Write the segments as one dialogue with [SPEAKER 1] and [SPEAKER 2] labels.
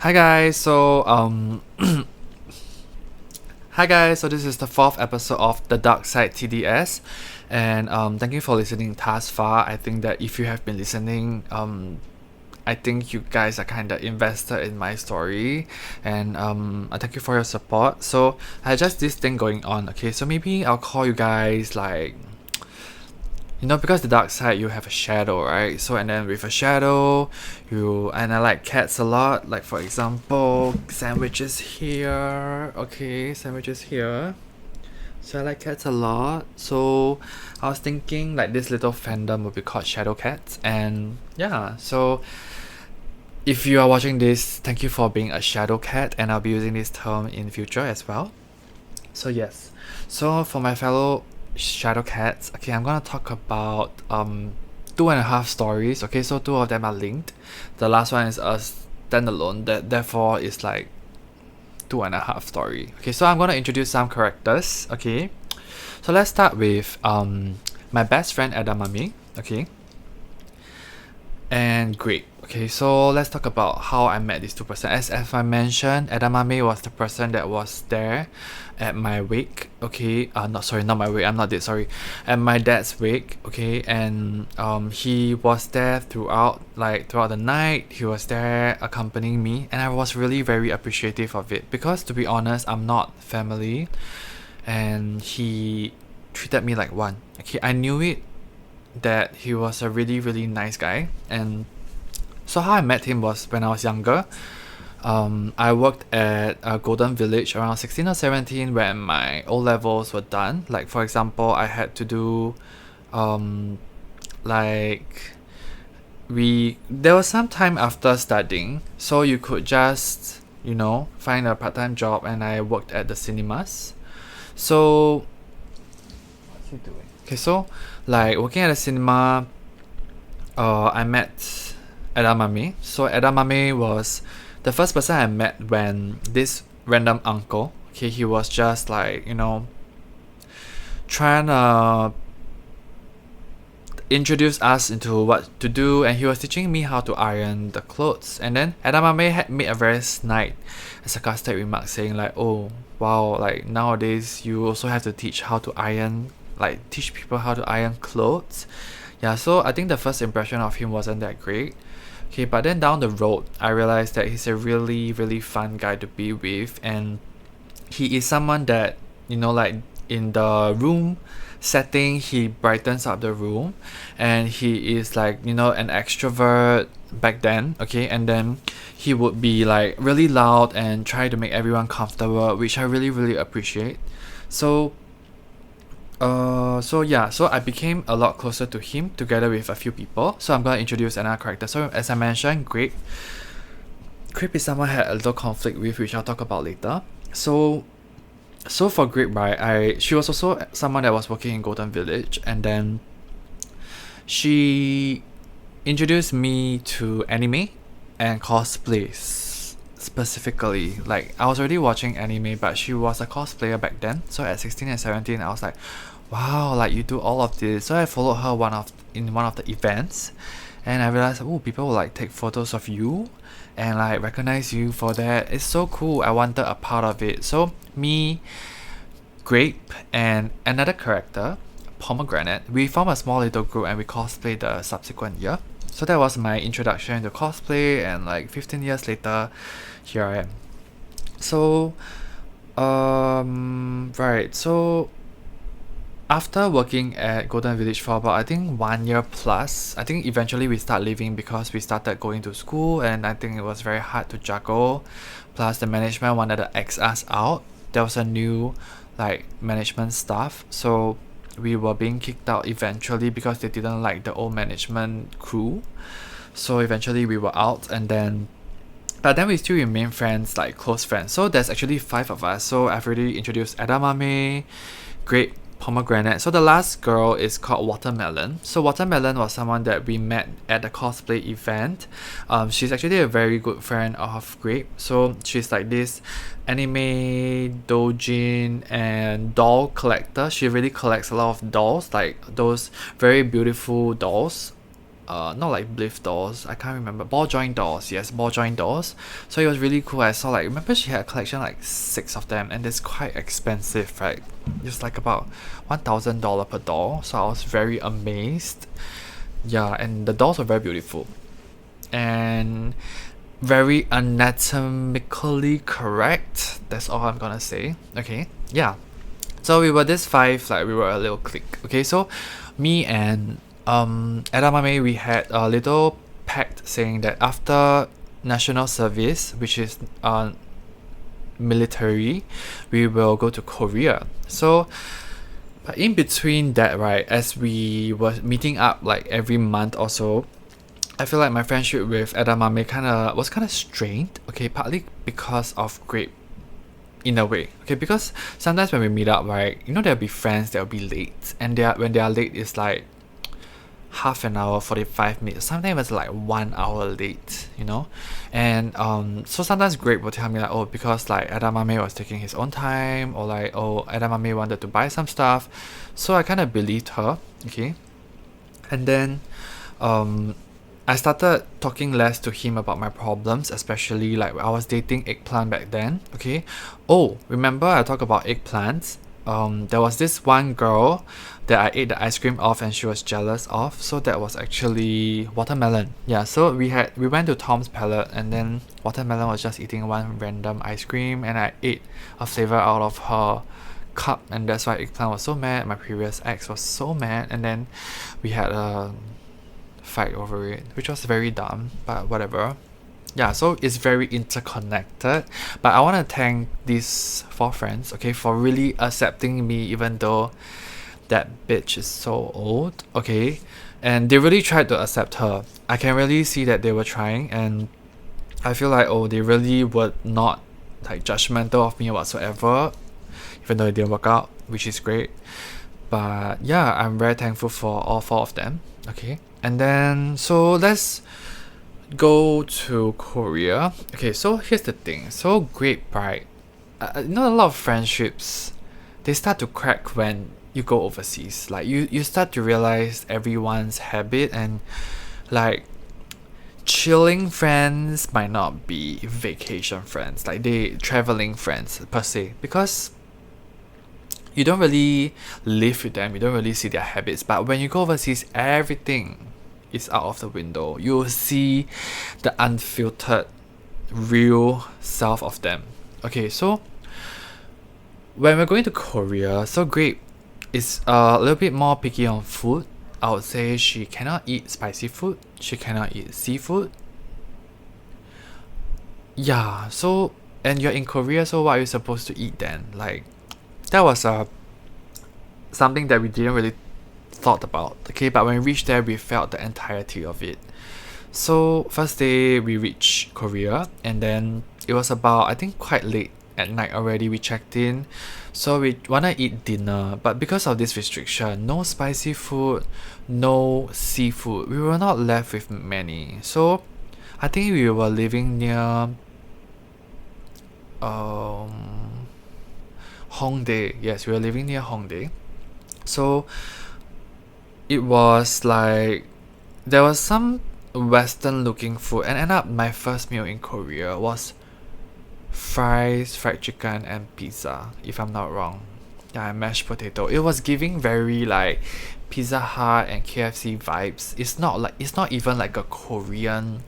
[SPEAKER 1] Hi guys, hi guys, so this is the fourth episode of the Dark Side TDS, and thank you for listening thus far. I think that if you have been listening, I think you guys are kind of invested in my story, and I thank you for your support. So I had just this thing going on. Okay, so maybe I'll call you guys like, because the dark side you have a shadow, right? So and then with a shadow, and I like cats a lot. Like for example, sandwiches here. Okay, sandwiches here. So I like cats a lot. So I was thinking like this little fandom would be called Shadow Cats, and yeah. So if you are watching this, thank you for being a shadow cat, and I'll be using this term in future as well. So yes. So for my fellow shadow cats, okay, I'm gonna talk about two and a half stories. Okay, so two of them are linked. The last one is a standalone that therefore is like two and a half story. Okay, so I'm gonna introduce some characters. Okay, so let's start with my best friend Edamame. Okay, and great. Okay, so let's talk about how I met these two persons. As I mentioned, Edamame was the person that was there at my wake. Okay, not my wake. I'm not dead. Sorry, at my dad's wake. Okay, and he was there throughout the night. He was there accompanying me, and I was really very appreciative of it because, to be honest, I'm not family, and he treated me like one. Okay, I knew it that he was a really really nice guy. And so how I met him was when I was younger. I worked at a Golden Village around 16 or 17 when my O levels were done. Like for example, I had to do like there was some time after studying, so you could just find a part-time job, and I worked at the cinemas. So what's he doing? Okay, so like working at a cinema, I met Edamame. So Edamame was the first person I met when this random uncle, okay, he was just like, trying to introduce us into what to do, and he was teaching me how to iron the clothes. And then Edamame had made a very snide, sarcastic remark saying like, oh wow, like nowadays you also have to teach people how to iron clothes. Yeah, so I think the first impression of him wasn't that great. Okay, but then down the road, I realized that he's a really, really fun guy to be with, and he is someone that, like in the room setting, he brightens up the room, and he is like, an extrovert back then, okay, and then he would be like really loud and try to make everyone comfortable, which I really, really appreciate. So so I became a lot closer to him together with a few people. So I'm gonna introduce another character. So as I mentioned, Grape is someone I had a little conflict with, which I'll talk about later. So for Grape, right, she was also someone that was working in Golden Village, and then she introduced me to anime and cosplays specifically. Like I was already watching anime, but she was a cosplayer back then. So at 16 and 17, I was like, wow, like you do all of this. So I followed her in one of the events, and I realized, oh, people will like take photos of you and like recognize you for that. It's so cool. I wanted a part of it. So me, Grape, and another character, Pomegranate, we formed a small little group and we cosplayed the subsequent year. So that was my introduction to cosplay, and like 15 years later, here I am. So right, so after working at Golden Village for about, I think, 1 year plus, I think eventually we start leaving because we started going to school, and I think it was very hard to juggle. Plus the management wanted to X us out. There was a new like management staff, so we were being kicked out eventually because they didn't like the old management crew. So eventually we were out, but then we still remain friends, like close friends. So there's actually 5 of us. So I've already introduced Edamame, Grape, Pomegranate. So the last girl is called Watermelon. So Watermelon was someone that we met at the cosplay event. She's actually a very good friend of Grape. So she's like this anime doujin and doll collector. She really collects a lot of dolls, like those very beautiful dolls. not like bliff dolls, I can't remember, ball joint dolls, yes, ball joint dolls. So it was really cool. I saw, like, remember she had a collection like 6 of them, and it's quite expensive, right? It's like about $1,000 per doll, so I was very amazed. Yeah, and the dolls were very beautiful and very anatomically correct. That's all I'm gonna say. Okay, yeah. So we were this 5, like we were a little clique. Okay, so me and edamame, we had a little pact saying that after national service, which is military, we will go to Korea. So but in between that, right, as we were meeting up like every month or so, I feel like my friendship with edamame was kind of strained. Okay, partly because of grape, in a way. Okay, because sometimes when we meet up, right, there'll be friends that'll be late, and when they are late, it's like half an hour, 45 minutes, sometimes it's like 1 hour late, and so sometimes Grape will tell me like, oh, because like edamame was taking his own time, or like, oh, edamame wanted to buy some stuff, so I kind of believed her. Okay, and then I started talking less to him about my problems, especially like I was dating Eggplant back then. Okay, oh, remember I talked about eggplants? There was this one girl that I ate the ice cream of and she was jealous of, so that was actually Watermelon. Yeah, so we went to Tom's Palette, and then Watermelon was just eating one random ice cream, and I ate a flavor out of her cup, and that's why Eggplant was so mad. My previous ex was so mad, and then we had a fight over it, which was very dumb, but whatever. Yeah, so it's very interconnected, but I want to thank these 4 friends, okay, for really accepting me even though that bitch is so old. Okay, and they really tried to accept her. I can really see that they were trying, and I feel like, oh, they really were not like judgmental of me whatsoever, even though it didn't work out, which is great. But yeah, I'm very thankful for all 4 of them. Okay, and then so let's go to Korea. Okay, so here's the thing. So Grape, right? A lot of friendships, they start to crack when you go overseas. Like you start to realize everyone's habit, and like chilling friends might not be vacation friends, like they traveling friends per se, because you don't really live with them, you don't really see their habits. But when you go overseas, everything is out of the window. You'll see the unfiltered, real self of them. Okay, so when we're going to Korea, so Grape is a little bit more picky on food. I would say she cannot eat spicy food, she cannot eat seafood. Yeah, so, and you're in Korea, so what are you supposed to eat then? Like, that was something that we didn't really thought about. Okay, but when we reached there, we felt the entirety of it. So first day we reached Korea, and then it was about, I think, quite late at night already. We checked in, so we wanna eat dinner, but because of this restriction, no spicy food, no seafood, we were not left with many. So I think we were living near Hongdae. Yes, we were living near Hongdae. So it was like there was some Western looking food, and end up my first meal in Korea was fries, fried chicken, and pizza, if I'm not wrong. Yeah, and mashed potato. It was giving very like Pizza Hut and KFC vibes. It's not even like a Korean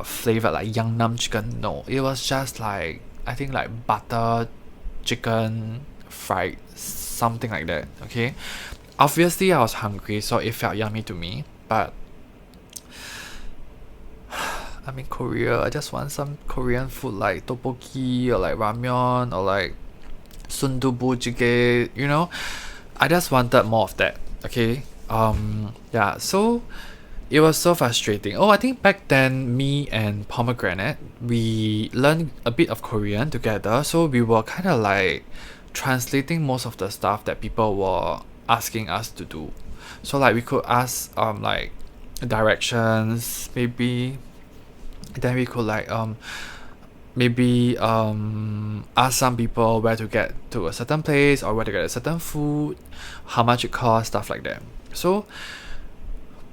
[SPEAKER 1] flavor like Yangnam chicken. No, it was just like, I think, like butter chicken fried, something like that. Okay, obviously I was hungry, so it felt yummy to me, but I'm in Korea. I just want some Korean food like tteokbokki or like ramyeon or like sundubu jjigae, I just wanted more of that. Okay, yeah, so it was so frustrating. Oh, I think back then, me and Pomegranate, we learned a bit of Korean together, so we were kind of like translating most of the stuff that people were asking us to do. So like we could ask like directions, maybe. Then we could like maybe ask some people where to get to a certain place, or where to get a certain food, how much it costs, stuff like that. So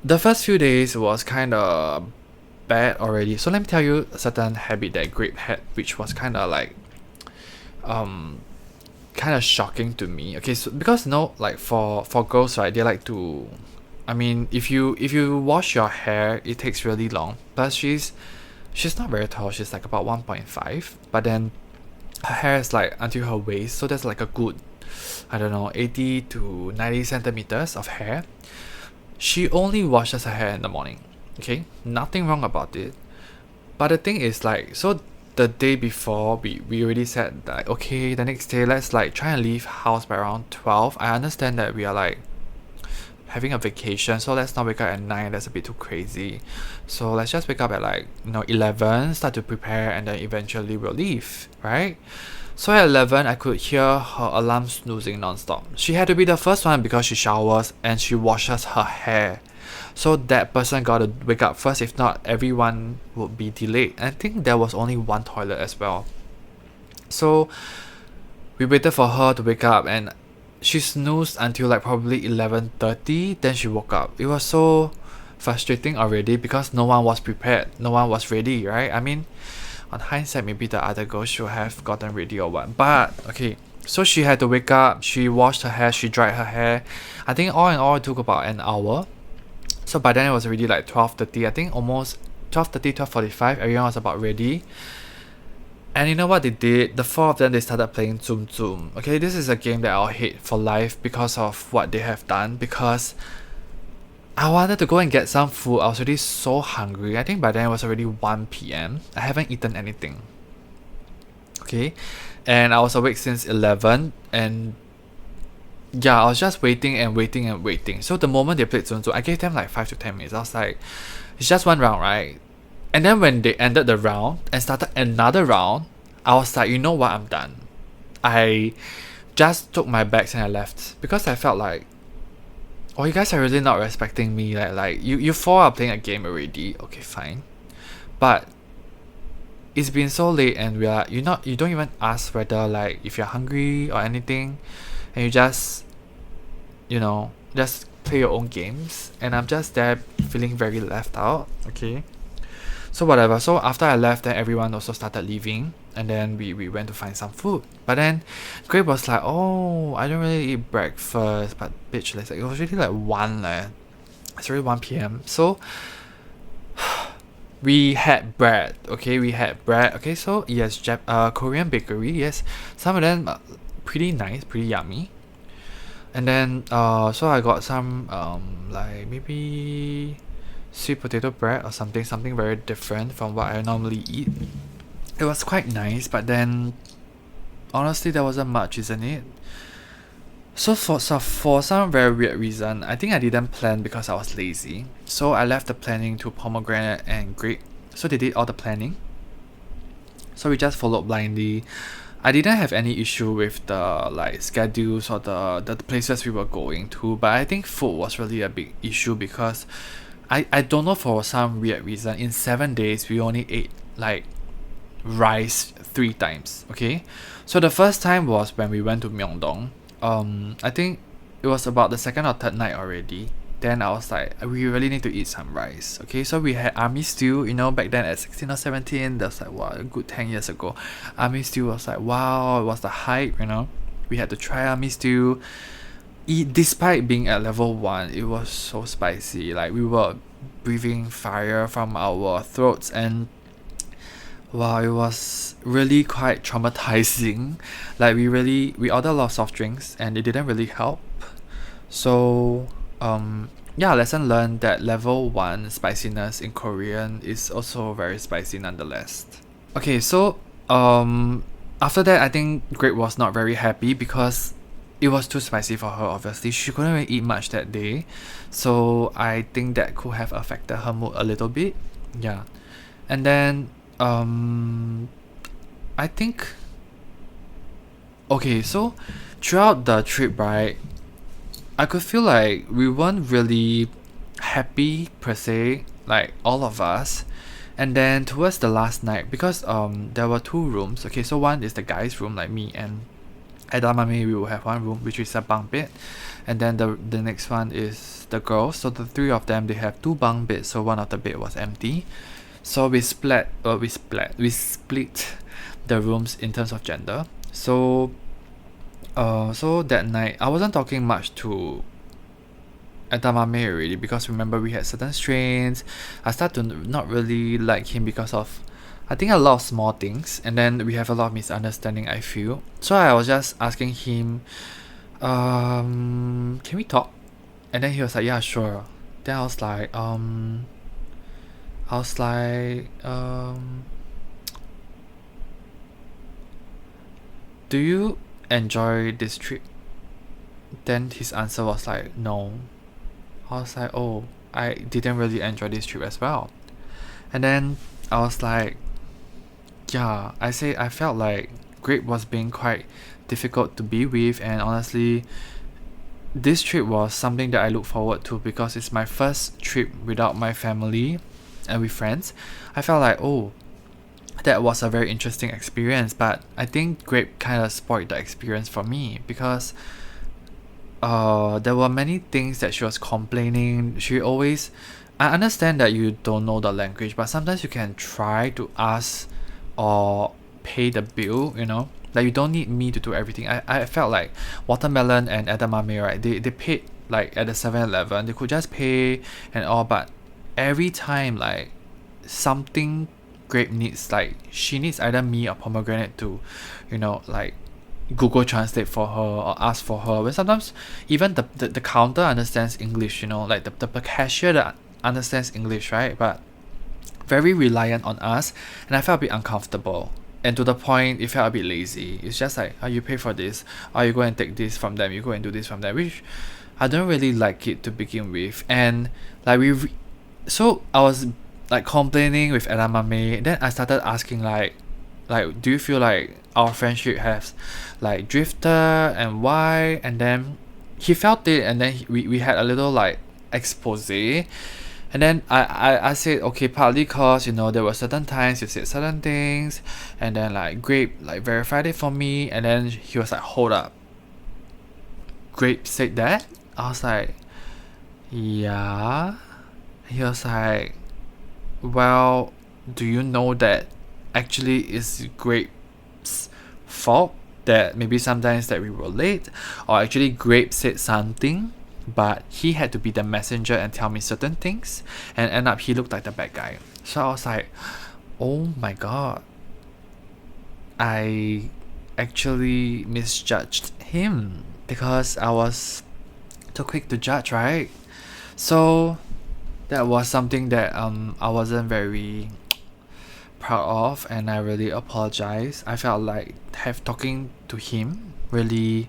[SPEAKER 1] the first few days was kind of bad already. So let me tell you a certain habit that Grape had, which was kind of like um kind of shocking to me. Okay, so because like for girls, right, they like to, I mean, if you wash your hair, it takes really long. But she's not very tall. She's like about 1.5. But then her hair is like until her waist, so that's like a good, I don't know, 80 to 90 centimeters of hair. She only washes her hair in the morning. Okay, nothing wrong about it. But the thing is, like, so the day before, we already said that, okay, the next day let's like try and leave house by around 12. I understand that we are like having a vacation, so let's not wake up at 9. That's a bit too crazy. So let's just wake up at like 11, start to prepare, and then eventually we'll leave, right? So at 11, I could hear her alarm snoozing non-stop. She had to be the first one because she showers and she washes her hair. So that person got to wake up first. If not, everyone would be delayed. And I think there was only one toilet as well. So we waited for her to wake up, and she snoozed until like probably 11:30. Then she woke up. It was so frustrating already because no one was prepared. No one was ready, right? I mean, on hindsight, maybe the other girl should have gotten ready or what. But okay, so she had to wake up. She washed her hair. She dried her hair. I think all in all, it took about an hour. So by then it was already like 12:30. I think almost 12:30, 12:45. Everyone was about ready. And you know what they did? The four of them, they started playing Zoom Zoom. Okay, this is a game that I'll hate for life because of what they have done. Because I wanted to go and get some food. I was already so hungry. I think by then it was already 1 p.m. I haven't eaten anything. Okay, and I was awake since 11. And yeah, I was just waiting and waiting and waiting. So the moment they played Zoom Zoom, I gave them like 5 to 10 minutes. I was like, it's just one round, right? And then when they ended the round and started another round, I was like, you know what, I'm done. I just took my bags and I left because I felt like, oh, you guys are really not respecting me. Like you four are playing a game already. Okay, fine. But it's been so late and you don't even ask whether like if you're hungry or anything, and you just just play your own games, and I'm just there feeling very left out. Okay. So whatever. So after I left, then everyone also started leaving, and then we went to find some food. But then Grape was like, oh, I don't really eat breakfast, but bitch, like, it was really like 1 leh. It's already 1 p.m. So we had bread. Okay, we had bread. Okay, so yes, Korean bakery. Yes, some of them pretty nice, pretty yummy. And then so I got some like maybe sweet potato bread or something very different from what I normally eat. It was quite nice, but then honestly there wasn't much, isn't it? So for some very weird reason, I think I didn't plan because I was lazy. So I left the planning to Pomegranate and Grape. So they did all the planning. So we just followed blindly. I didn't have any issue with the like schedules or the places we were going to, but I think food was really a big issue because I don't know, for some weird reason, in 7 days we only ate like rice 3 times. Okay, so the first time was when we went to Myeongdong. I think it was about the second or third night already. Then I was like, we really need to eat some rice. Okay, so we had army stew. Back then at 16 or 17, that's like what, a good 10 years ago. Army stew was like, wow, it was the hype. We had to try army stew. Despite being at level 1, it was so spicy. Like, we were breathing fire from our throats, and wow, it was really quite traumatizing. Like, we ordered a lot of soft drinks and it didn't really help. So yeah, lesson learned that level 1 spiciness in Korean is also very spicy nonetheless. Okay, so after that, I think Grape was not very happy because it was too spicy for her. Obviously, she couldn't really eat much that day, so I think that could have affected her mood a little bit. Yeah. And then I think, okay, so throughout the trip, right, I could feel like we weren't really happy per se, like all of us. And then towards the last night, because there were 2 rooms. Okay, so one is the guys' room, like me and edamame, we will have one room which is a bunk bed, and then the next one is the girls. So the three of them, they have two bunk beds, so one of the bed was empty. So we split the rooms in terms of gender. So so that night I wasn't talking much to edamame already, because remember we had certain strains. I started to not really like him because of, I think, a lot of small things, and then we have a lot of misunderstanding, I feel. So I was just asking him, can we talk? And then he was like, yeah, sure. Then I was like, do you enjoy this trip? Then his answer was like, no. I was like, oh, I didn't really enjoy this trip as well. And then I was like, yeah, I felt like Grape was being quite difficult to be with, and honestly, this trip was something that I look forward to because it's my first trip without my family and with friends. I felt like, oh, that was a very interesting experience, but I think Grape kind of spoiled the experience for me because there were many things that she was complaining. She always, I understand that you don't know the language, but sometimes you can try to ask or pay the bill, you know, like you don't need me to do everything. I felt like Watermelon and edamame, right, they paid like at the 7-Eleven, they could just pay and all, but every time like something Grape needs, like she needs either me or Pomegranate to, you know, like Google Translate for her or ask for her. But sometimes even the counter understands English, you know, like the cashier that understands English, right? But very reliant on us, and I felt a bit uncomfortable. And to the point, it felt a bit lazy. It's just like, oh, you pay for this, or you go and take this from them, you go and do this from them, which I don't really like it to begin with. And like so I was like complaining with edamame. Then I started asking like do you feel like our friendship has like drifted and why? And then he felt it, and then we had a little like expose. And then I said, okay, partly cause, you know, there were certain times you said certain things, and then like Grape like verified it for me, and then he was like, hold up, Grape said that? I was like, yeah. He was like, well, do you know that actually it's Grape's fault that maybe sometimes that we were late, or actually Grape said something, but he had to be the messenger and tell me certain things, and end up he looked like the bad guy. So I was like, oh my god, I actually misjudged him because I was too quick to judge, right? So that was something that I wasn't very proud of, and I really apologize. I felt like talking to him really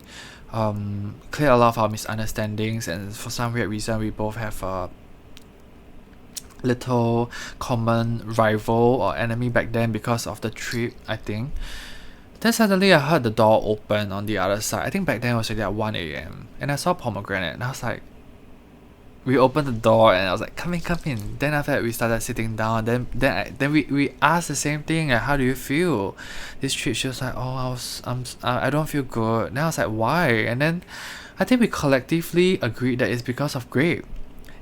[SPEAKER 1] cleared a lot of our misunderstandings, and for some weird reason we both have a little common rival or enemy back then because of the trip, I think. Then suddenly I heard the door open on the other side. I think back then it was already at 1 a.m. and I saw Pomegranate, and I was like, we opened the door and I was like, come in. Then after that we started sitting down. Then we asked the same thing, like, how do you feel this trip? She was like, oh, I don't feel good. Then I was like, why? And then I think we collectively agreed that it's because of Grape.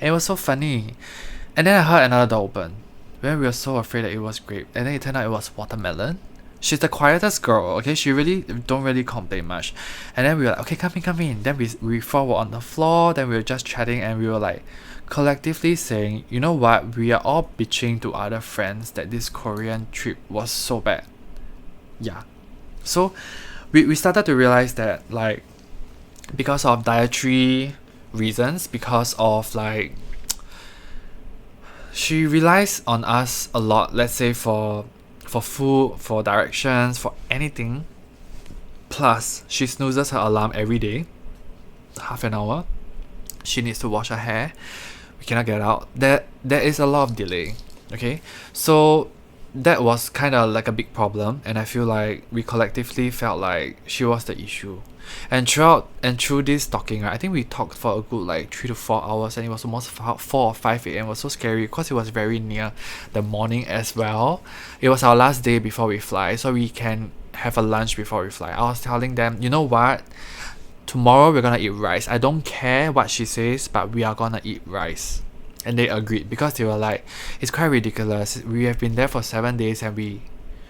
[SPEAKER 1] And it was so funny. And then I heard another door open. When we were so afraid that it was Grape, and then it turned out it was Watermelon. She's the quietest girl, okay? She really don't really complain much. And then we were like, okay, come in. Then we four were on the floor, then we were just chatting, and we were like collectively saying, you know what, we are all bitching to other friends that this Korean trip was so bad. Yeah. So we started to realize that, like, because of dietary reasons, because of like she relies on us a lot, let's say for food, for directions, for anything. Plus, she snoozes her alarm every day, half an hour. She needs to wash her hair. We cannot get out. There is a lot of delay. Okay, so that was kind of like a big problem, and I feel like we collectively felt like she was the issue. And through this talking, right, I think we talked for a good like 3 to 4 hours, and it was almost 4 or 5 a.m. It was so scary because it was very near the morning as well. It was our last day before we fly, so we can have a lunch before we fly. I was telling them, you know what? Tomorrow we're gonna eat rice. I don't care what she says, but we are gonna eat rice. And they agreed because they were like, it's quite ridiculous. We have been there for 7 days and we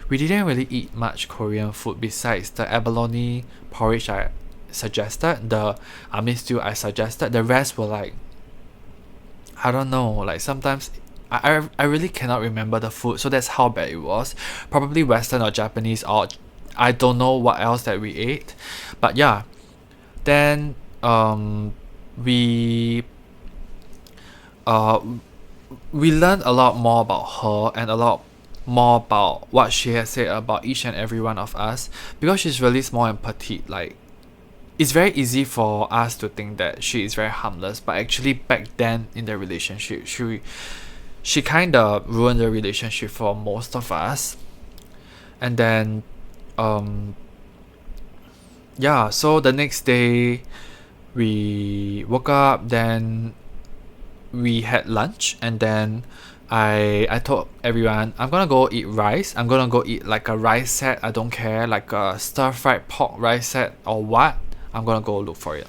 [SPEAKER 1] didn't really eat much Korean food besides the abalone porridge I suggested, the army stew I suggested. The rest were like, I don't know, like sometimes I really cannot remember the food, so that's how bad it was. Probably Western or Japanese, or I don't know what else that we ate. But yeah, then we learned a lot more about her and a lot more about what she has said about each and every one of us, because she's really small and petite. Like, it's very easy for us to think that she is very harmless, but actually back then in the relationship, she kind of ruined the relationship for most of us. And then yeah, so the next day we woke up, then we had lunch, and then I told everyone, I'm gonna go eat rice. I'm gonna go eat like a rice set. I don't care, like a stir-fried pork rice set or what. I'm gonna go look for it.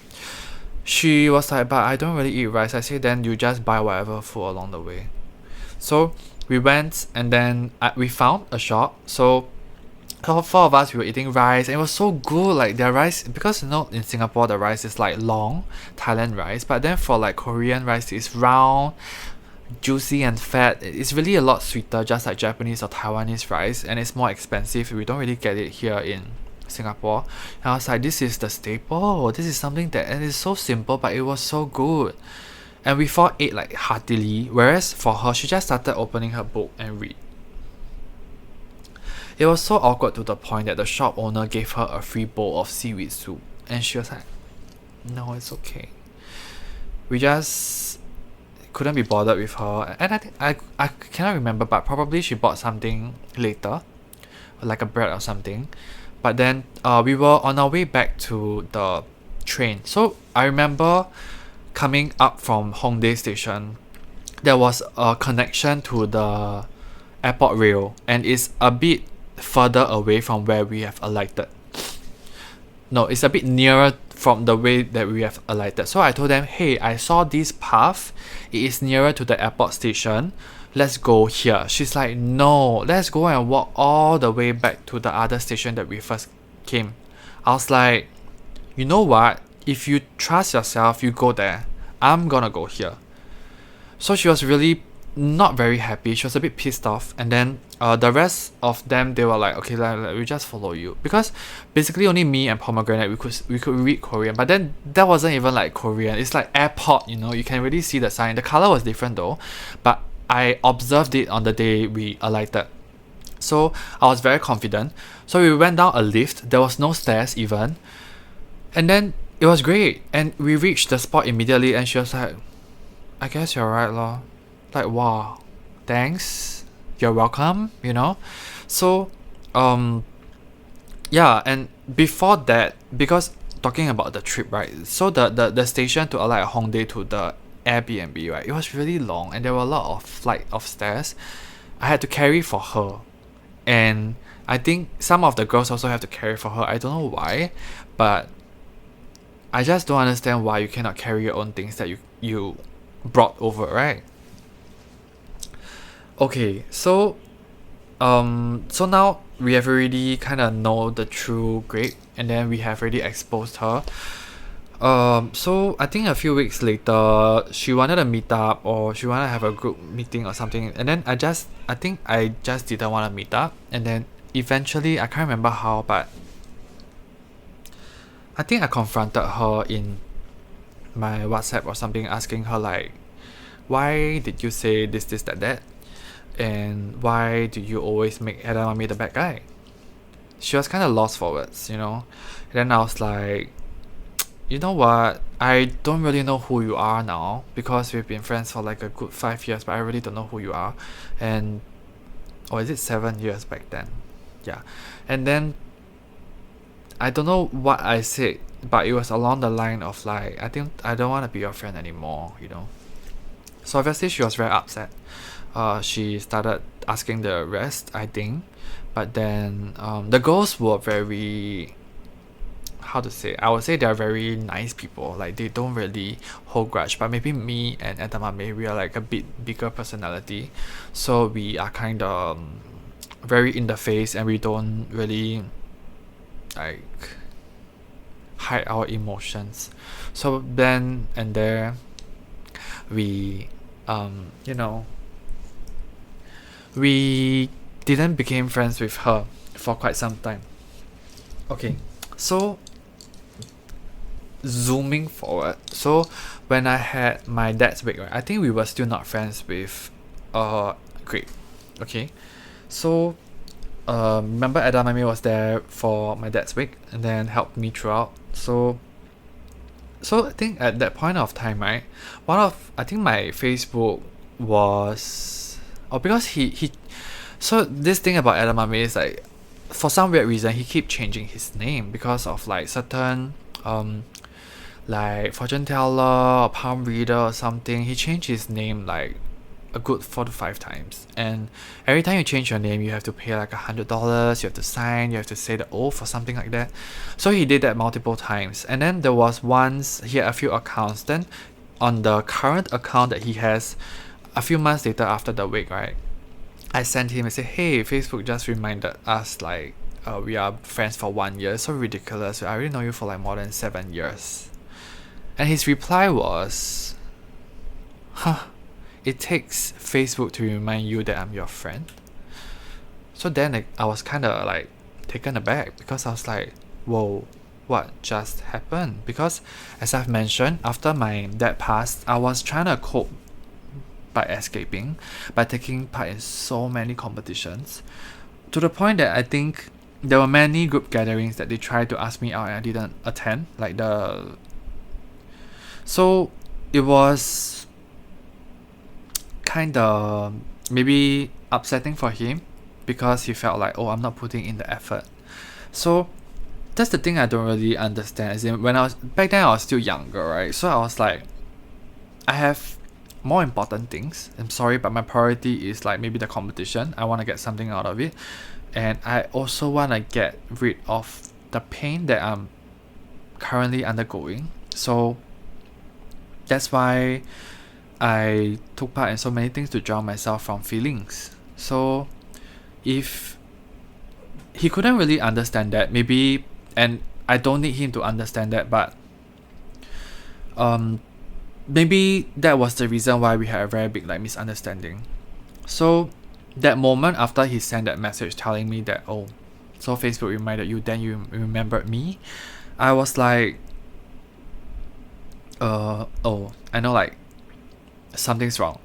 [SPEAKER 1] She was like, but I don't really eat rice. I said, then you just buy whatever food along the way. So we went, and then we found a shop. So four of us, we were eating rice, and it was so good. Like their rice, because in Singapore the rice is like long Thailand rice, but then for like Korean rice, it's round, juicy and fat. It's really a lot sweeter, just like Japanese or Taiwanese rice, and it's more expensive. We don't really get it here in Singapore. And I was like, this is the staple. This is something that, and it's so simple, but it was so good. And we four ate like heartily, whereas for her, she just started opening her book and read. It was so awkward to the point that the shop owner gave her a free bowl of seaweed soup, and she was like, no, it's okay. We just couldn't be bothered with her, and I think I cannot remember, but probably she bought something later, like a bread or something. But then we were on our way back to the train. So I remember coming up from Hongdae station, there was a connection to the airport rail, and it's a bit further away from where we have alighted. No, it's a bit nearer from the way that we have alighted. So I told them, hey, I saw this path. It is nearer to the airport station. Let's go here. She's like, no, let's go and walk all the way back to the other station that we first came. I was like, you know what? If you trust yourself, you go there. I'm gonna go here. So she was really not very happy. She was a bit pissed off. And then the rest of them, they were like, okay, we just follow you. Because basically only me and Pomegranate, we could read Korean. But then that wasn't even like Korean. It's like airport, you can really see the sign. The color was different though. But I observed it on the day we alighted. So I was very confident. So we went down a lift. There was no stairs even. And then it was great. And we reached the spot immediately, and she was like, I guess you're right, lor. Like, wow, thanks. You're welcome, So, yeah, and before that, because talking about the trip, right? So the station to alight at Hongdae to the Airbnb, right? It was really long, and there were a lot of flight of stairs I had to carry for her. And I think some of the girls also have to carry for her. I don't know why, but I just don't understand why you cannot carry your own things that you brought over, right? Okay, so now we have already kind of know the true grape, and then we have already exposed her. So I think a few weeks later, she wanted a meet up, or she wanted to have a group meeting or something, and then I think I just didn't want to meet up, and then eventually I can't remember how, but I think I confronted her in my WhatsApp or something, asking her like, why did you say this, that, and why do you always make edamame the bad guy? She was kind of lost for words, And then I was like, you know what? I don't really know who you are now, because we've been friends for like a good 5 years, but I really don't know who you are. And or is it 7 years back then? Yeah. And then I don't know what I said, but it was along the line of like, I think I don't want to be your friend anymore, So obviously she was very upset. She started asking the rest, I think, But then the girls were very, how to say, I would say they're very nice people. Like they don't really hold grudge. But maybe me and edamame, we are like a bit bigger personality, so we are kind of very in the face, and we don't really like hide our emotions. So then and there, we you know, we didn't become friends with her for quite some time. Okay, so zooming forward, so when I had my dad's wake, right, I think we were still not friends with Grape. Okay, so remember edamame was there for my dad's wake and then helped me throughout. So I think at that point of time, right, I think my Facebook was, because he so this thing about edamame is like, for some weird reason he keep changing his name because of like certain like fortune teller or palm reader or something. He changed his name like a good 4 to 5 times, and every time you change your name you have to pay like $100, you have to sign, you have to say the oath or something like that. So he did that multiple times, and then there was once he had a few accounts. Then on the current account that he has, a few months later after the wake, right, I sent him and said, hey, Facebook just reminded us like we are friends for 1 year. So ridiculous, I already know you for like more than 7 years. And his reply was, huh, it takes Facebook to remind you that I'm your friend. So then like, I was kind of like taken aback, because I was like, whoa, what just happened? Because as I've mentioned, after my dad passed, I was trying to cope by escaping, by taking part in so many competitions, to the point that I think there were many group gatherings that they tried to ask me out and I didn't attend. So it was kind of maybe upsetting for him, because he felt like, oh, I'm not putting in the effort. So that's the thing I don't really understand. As in, when I was back then, I was still younger, right? So I was like, I have more important things. I'm sorry, but my priority is like maybe the competition. I want to get something out of it, and I also want to get rid of the pain that I'm currently undergoing. So that's why I took part in so many things to drown myself from feelings. So if he couldn't really understand that, maybe, and I don't need him to understand that, but maybe that was the reason why we had a very big like misunderstanding. So that moment after he sent that message telling me that, oh, so Facebook reminded you, then you remembered me, I was like, oh, I know like something's wrong.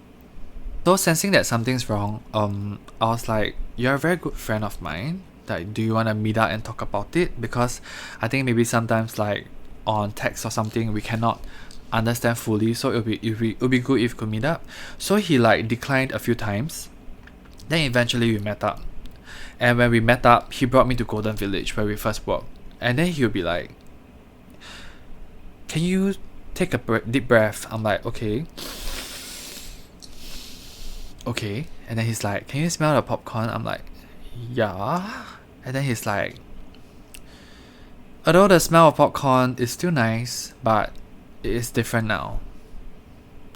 [SPEAKER 1] So sensing that something's wrong, I was like, you're a very good friend of mine. Like, do you want to meet up and talk about it? Because I think maybe sometimes like on text or something we cannot understand fully. So it'll be good if we could meet up. So he like declined a few times. Then eventually we met up. And when we met up, he brought me to Golden Village where we first worked. And then he'll be like, can you take a deep breath? I'm like, okay. And then he's like, can you smell the popcorn? I'm like, yeah. And then he's like, although the smell of popcorn is still nice, but it is different now.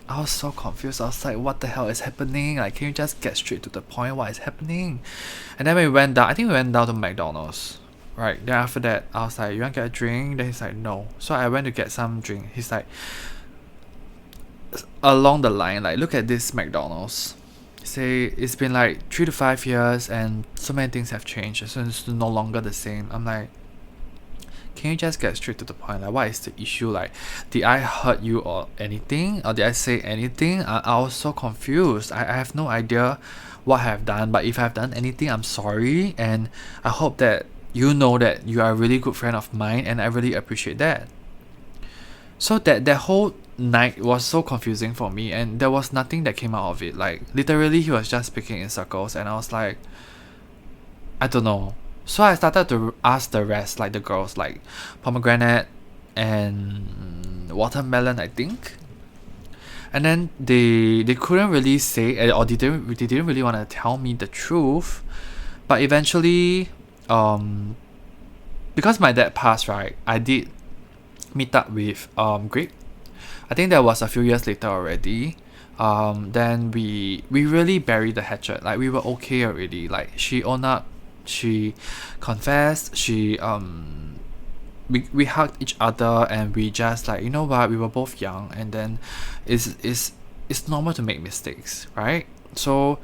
[SPEAKER 1] I was so confused. I was like, what the hell is happening? Like, can you just get straight to the point? What is happening? And then when we went down, I think we went down to McDonald's. Right, then after that, I was like, you want to get a drink? Then he's like, no. So I went to get some drink. He's like, along the line, like, look at this McDonald's. Say it's been like 3 to 5 years and so many things have changed, so it's no longer the same. I'm like, can you just get straight to the point? Like, what is the issue? Like, did I hurt you or anything? Or did I say anything? I was so confused. I have no idea what I have done, but if I have done anything, I'm sorry, and I hope that you know that you are a really good friend of mine, and I really appreciate that. So that whole night was so confusing for me, and there was nothing that came out of it. Like, literally he was just speaking in circles, and I was like, I don't know. So I started to ask the rest, like the girls, like pomegranate and watermelon, I think. And then they couldn't really say, or they didn't really want to tell me the truth, But eventually, because my dad passed, right, I did meet up with Grape. I think that was a few years later already. Then we really buried the hatchet. Like, we were okay already. Like, she owned up, she confessed, we hugged each other, and we just like, you know what, we were both young, and then it's normal to make mistakes, right? So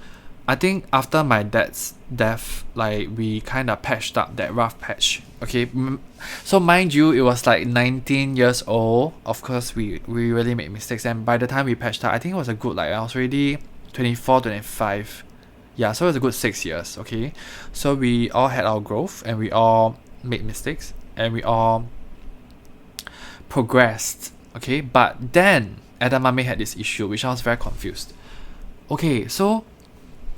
[SPEAKER 1] I think after my dad's death, like, we kind of patched up that rough patch. Okay, so mind you, it was like 19 years old. Of course, we really made mistakes, and by the time we patched up, I think it was a good, like, I was already 24, 25. Yeah, so it was a good 6 years. Okay, so we all had our growth, and we all made mistakes, and we all progressed. Okay, but then edamame had this issue, which I was very confused. Okay, so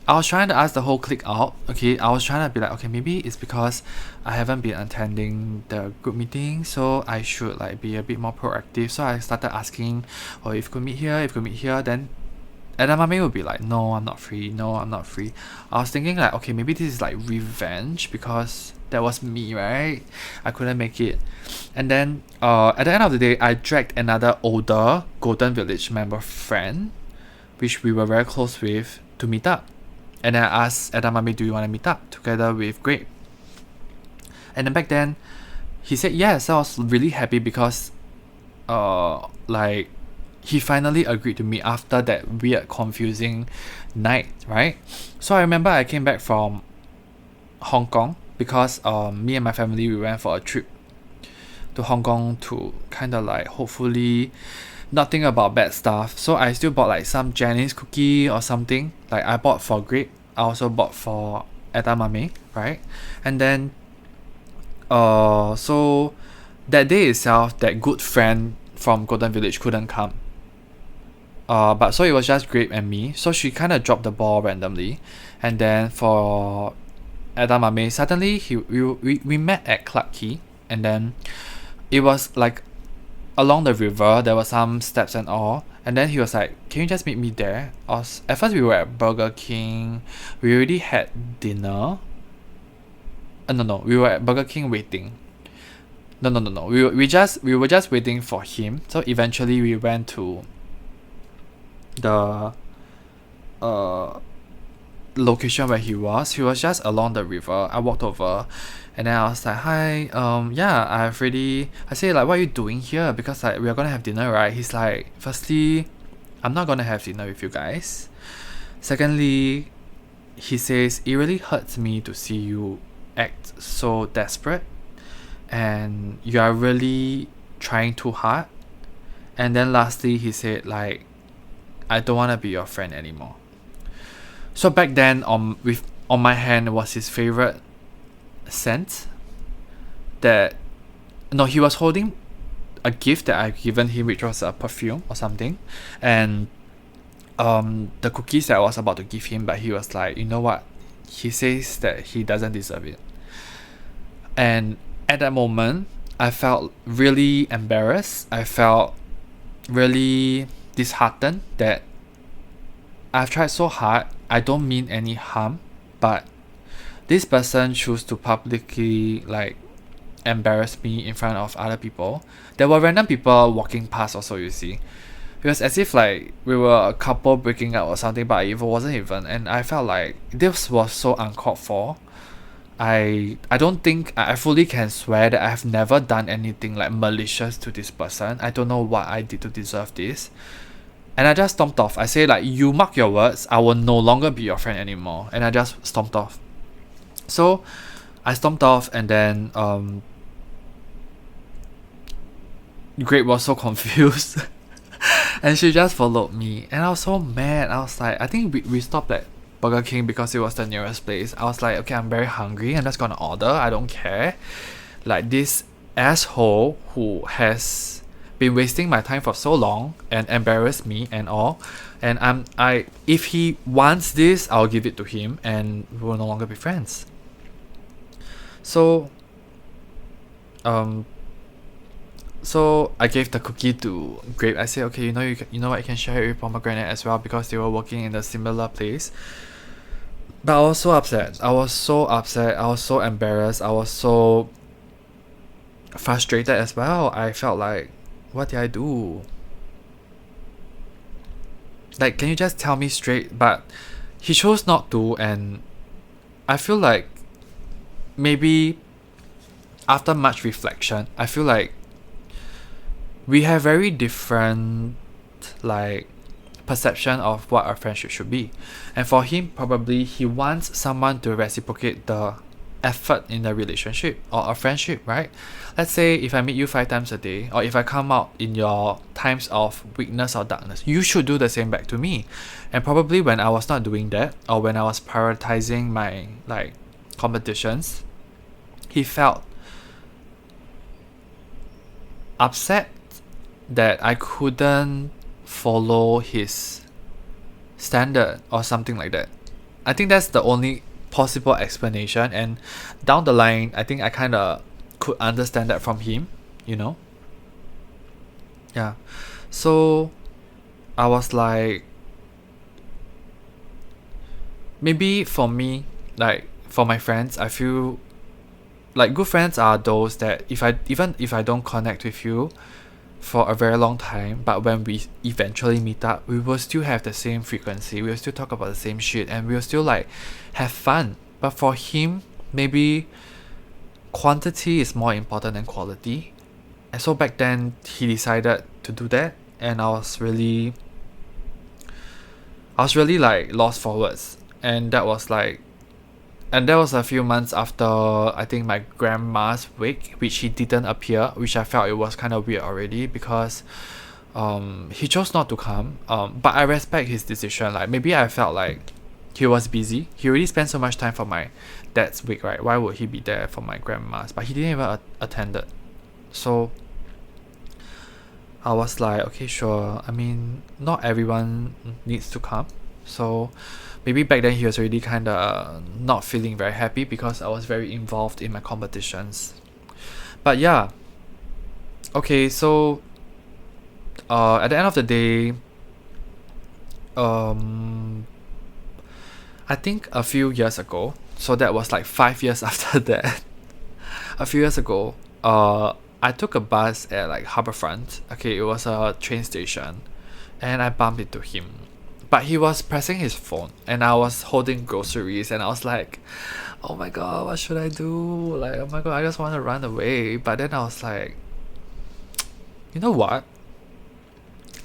[SPEAKER 1] I was trying to ask the whole clique out. Okay, I was trying to be like, okay, maybe it's because I haven't been attending the group meeting, so I should like be a bit more proactive. So I started asking, oh, if we could meet here, then edamame would be like, no, I'm not free. I was thinking like, okay, maybe this is like revenge because that was me, right? I couldn't make it. And then at the end of the day, I dragged another older Golden Village member friend, which we were very close with, to meet up. And then I asked edamame, do you want to meet up together with Grape? And then back then, he said yes. I was really happy because like, he finally agreed to meet after that weird, confusing night, right? So I remember I came back from Hong Kong because me and my family, we went for a trip to Hong Kong to kind of like, hopefully not think about bad stuff. So I still bought like some Janice cookie or something. Like, I bought for Grape, I also bought for edamame, right? And then so that day itself, that good friend from Golden Village couldn't come. But so it was just Grape and me. So she kind of dropped the ball randomly. And then for edamame, suddenly we met at Clarke Quay. And then it was like along the river, there were some steps and all. And then he was like, can you just meet me there? At first we were at Burger King. We already had dinner. No, we were at Burger King waiting. No. We were just waiting for him. So eventually we went to the location where he was. He was just along the river. I walked over, and then I was like, hi, I say like, what are you doing here? Because like, we are gonna have dinner, right? He's like, firstly, I'm not gonna have dinner with you guys. Secondly, he says, it really hurts me to see you act so desperate, and you are really trying too hard. And then lastly, he said like, I don't want to be your friend anymore. So back then, on my hand was his favorite scent. He was holding a gift that I've given him, which was a perfume or something, and the cookies that I was about to give him, but he was like, you know what? He says that he doesn't deserve it. And at that moment, I felt really embarrassed. I felt really disheartened that I've tried so hard. I don't mean any harm, but this person chose to publicly like embarrass me in front of other people. There were random people walking past also, you see. It was as if like we were a couple breaking up or something, but it wasn't even. And I felt like this was so uncalled for. I don't think I fully can swear that I have never done anything like malicious to this person. I don't know what I did to deserve this. And I just stomped off. I say like, you mark your words, I will no longer be your friend anymore. And I just stomped off. So I stomped off, and then Grape was so confused. And she just followed me. And I was so mad. I was like, I think we stopped at Burger King because it was the nearest place. I was like, okay, I'm very hungry. I'm just gonna order. I don't care. Like, this asshole who has been wasting my time for so long and embarrassed me and all. And if he wants this, I'll give it to him, and we will no longer be friends. So so I gave the cookie to Grape. I said, okay, you know what, you can share it with Pomegranate as well, because they were working in a similar place. But I was so upset. I was so upset. I was so embarrassed. I was so frustrated as well. I felt like, what did I do? Like, can you just tell me straight? But he chose not to, and I feel like maybe after much reflection, I feel like we have very different like perception of what a friendship should be. And for him, probably he wants someone to reciprocate the effort in the relationship or a friendship, right? Let's say if I meet you 5 times a day, or if I come out in your times of weakness or darkness, you should do the same back to me. And probably when I was not doing that, or when I was prioritizing my like competitions, he felt upset that I couldn't follow his standard or something like that. I think that's the only possible explanation, and down the line I think I kind of could understand that from him, you know. Yeah, so I was like, maybe for me, like for my friends, I feel like good friends are those that even if I don't connect with you for a very long time, but when we eventually meet up, we will still have the same frequency, we will still talk about the same shit, and we will still like have fun. But for him, maybe quantity is more important than quality. And so back then he decided to do that, and I was really like lost for words. And that was a few months after I think my grandma's wake, which he didn't appear, which I felt it was kind of weird already, because he chose not to come. But I respect his decision. Like, maybe I felt like he was busy. He already spent so much time for my dad's wake, right? Why would he be there for my grandma's? But he didn't even attend it. So I was like, okay, sure. I mean, not everyone needs to come. So maybe back then he was already kind of not feeling very happy because I was very involved in my competitions. But yeah, okay, so at the end of the day, I think a few years ago, so that was like 5 years after that, a few years ago, I took a bus at like Harbourfront. Okay, it was a train station, and I bumped into him. But he was pressing his phone, and I was holding groceries, and I was like, oh my god, what should I do? Like, oh my god, I just want to run away. But then I was like, you know what?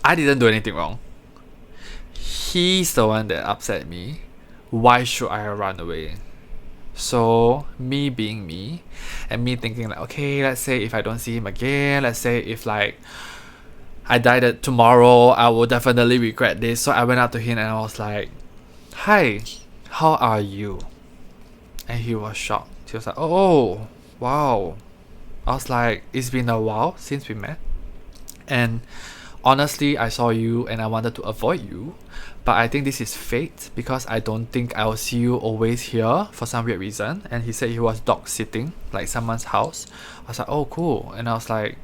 [SPEAKER 1] I didn't do anything wrong. He's the one that upset me. Why should I run away? So me being me, and me thinking like, okay, let's say if I don't see him again, let's say if like I died tomorrow, I will definitely regret this. So I went up to him and I was like, hi, how are you? And he was shocked. He was like, oh, wow. I was like, it's been a while since we met, and honestly, I saw you and I wanted to avoid you, but I think this is fate, because I don't think I will see you always here for some weird reason. And he said he was dog sitting like someone's house. I was like, oh, cool. And I was like,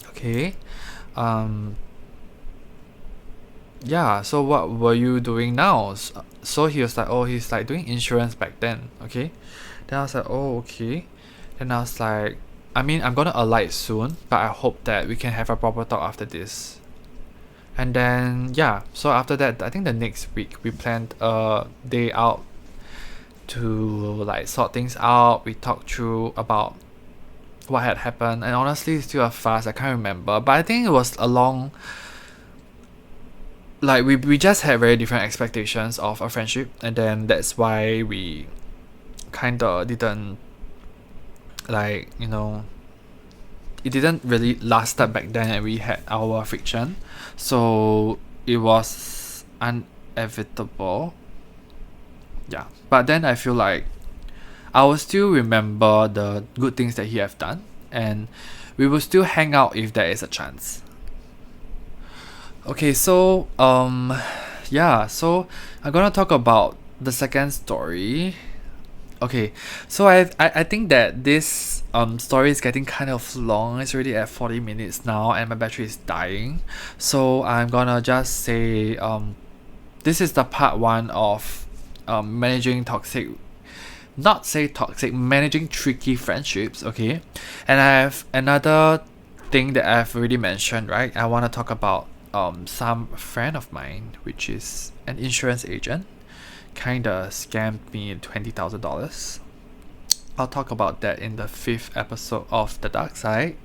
[SPEAKER 1] okay, yeah, so what were you doing now? So he was like, oh, he's like doing insurance back then. Okay, then I was like, oh, okay. Then I was like, I mean, I'm gonna alight soon, but I hope that we can have a proper talk after this. And then yeah, so after that, I think the next week we planned a day out to like sort things out. We talked through about what had happened, and honestly it's still a fuss, I can't remember, but I think it was a long, like we just had very different expectations of a friendship, and then that's why we kinda didn't, like, you know, it didn't really lasted back then, and we had our friction, so it was inevitable. Yeah, but then I feel like I will still remember the good things that he have done, and we will still hang out if there is a chance. Okay, so yeah, so I'm gonna talk about the second story. Okay, so I think that this story is getting kind of long. It's already at 40 minutes now, and my battery is dying. So I'm gonna just say this is the part one of managing toxic, not say toxic, managing tricky friendships. Okay, and I have another thing that I've already mentioned, right? I want to talk about some friend of mine, which is an insurance agent, kinda scammed me $20,000. I'll talk about that in the 5th episode of The Dark Side,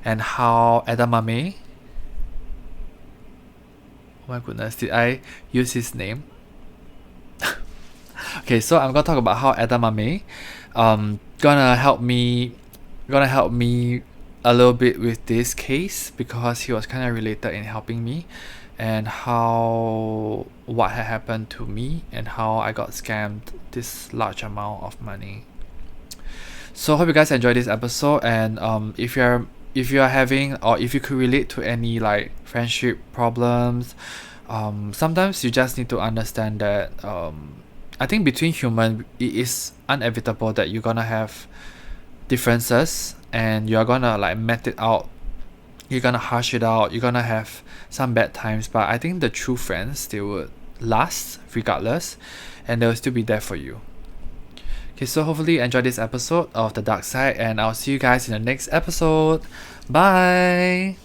[SPEAKER 1] and how edamame, oh my goodness, did I use his name? Okay, so I'm gonna talk about how edamame gonna help me a little bit with this case, because he was kind of related in helping me, and how what had happened to me and how I got scammed this large amount of money. So hope you guys enjoyed this episode, and if you're having, or if you could relate to any like friendship problems, sometimes you just need to understand that I think between human, it is inevitable that you're gonna have differences, and you're gonna like met it out, you're gonna hash it out, you're gonna have some bad times, but I think the true friends, they would last regardless, and they'll still be there for you. Okay, so hopefully you enjoyed this episode of The Dark Side, and I'll see you guys in the next episode. Bye.